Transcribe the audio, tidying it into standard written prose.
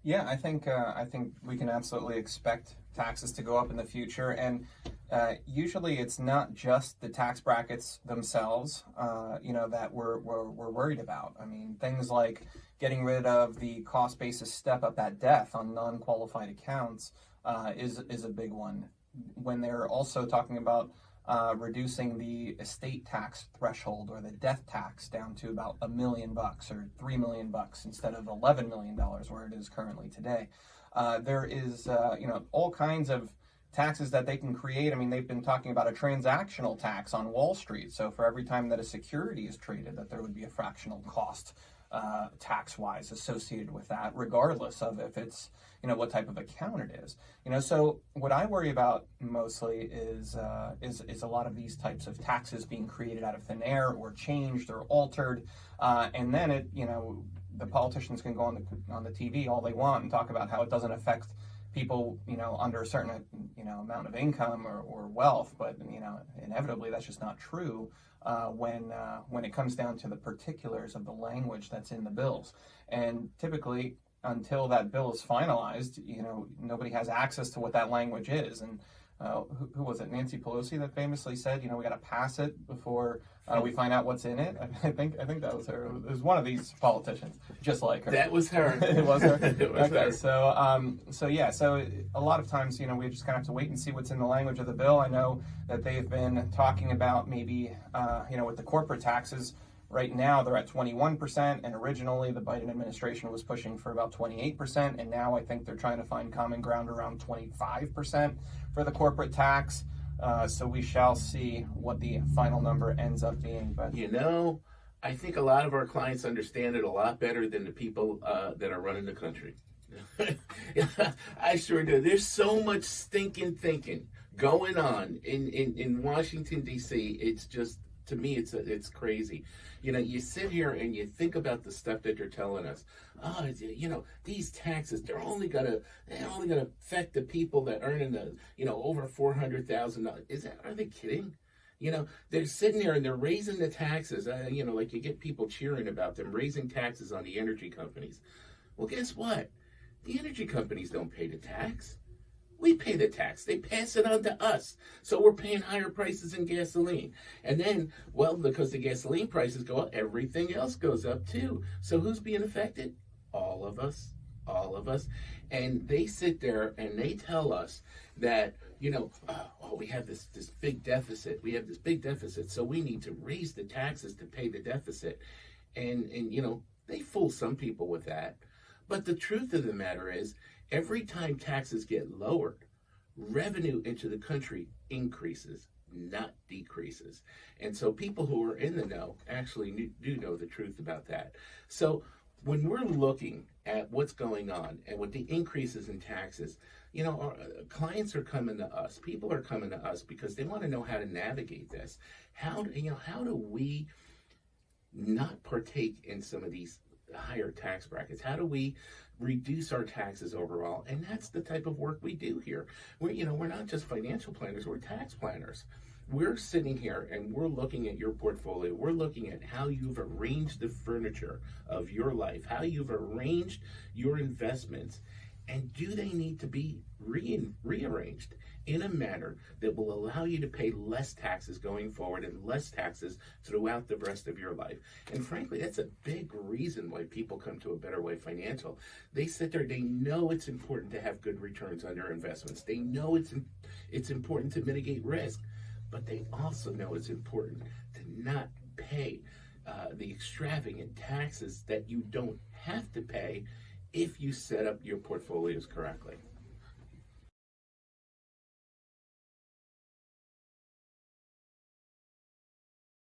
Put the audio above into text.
Yeah, I think we can absolutely expect taxes to go up in the future, and usually it's not just the tax brackets themselves, that we're worried about. I mean, things like getting rid of the cost basis step up at death on non-qualified accounts is a big one. When they're also talking about reducing the estate tax threshold or the death tax down to about $1 million or $3 million instead of $11 million where it is currently today. There is all kinds of taxes that they can create. I mean, they've been talking about a transactional tax on Wall Street. So for every time that a security is traded, that there would be a fractional cost tax-wise associated with that, regardless of if it's what type of account it is. So what I worry about mostly is a lot of these types of taxes being created out of thin air or changed or altered, and then the politicians can go on the TV all they want and talk about how it doesn't affect people under a certain amount of income or wealth, but inevitably that's just not true when it comes down to the particulars of the language that's in the bills. And typically, until that bill is finalized, nobody has access to what that language is. And who was it? Nancy Pelosi that famously said, we got to pass it before we find out what's in it. I think that was her. It was one of these politicians, just like her. That was her. It was her. It was okay. her. So a lot of times, we just kind of have to wait and see what's in the language of the bill. I know that they've been talking about maybe, with the corporate taxes. Right now, they're at 21%, and originally the Biden administration was pushing for about 28%, and now I think they're trying to find common ground around 25% for the corporate tax. So we shall see what the final number ends up being. But I think a lot of our clients understand it a lot better than the people that are running the country. I sure do. There's so much stinking thinking going on in Washington, D.C. It's just, to me, it's crazy. You sit here and you think about the stuff that they're telling us. These taxes, they're only gonna affect the people that earn in the, over $400,000. Are they kidding? They're sitting there and they're raising the taxes. Like you get people cheering about them raising taxes on the energy companies. Well, guess what? The energy companies don't pay the tax. We pay the tax. They pass it on to us. So we're paying higher prices in gasoline. And then, because the gasoline prices go up, everything else goes up too. So who's being affected? All of us. All of us. And they sit there and they tell us that, we have this big deficit. We have this big deficit. So we need to raise the taxes to pay the deficit. And they fool some people with that. But the truth of the matter is, every time taxes get lowered, revenue into the country increases, not decreases. And so people who are in the know actually do know the truth about that. So when we're looking at what's going on and with the increases in taxes, our clients are coming to us. People are coming to us because they want to know how to navigate this. How do we not partake in some of these higher tax brackets? How do we reduce our taxes overall? And that's the type of work we do here. We're not just financial planners, we're tax planners. We're sitting here and we're looking at your portfolio. We're looking at how you've arranged the furniture of your life, how you've arranged your investments, and do they need to be rearranged in a manner that will allow you to pay less taxes going forward and less taxes throughout the rest of your life. And frankly, that's a big reason why people come to A Better Way Financial. They sit there, they know it's important to have good returns on their investments. They know it's important to mitigate risk, but they also know it's important to not pay the extravagant taxes that you don't have to pay if you set up your portfolios correctly.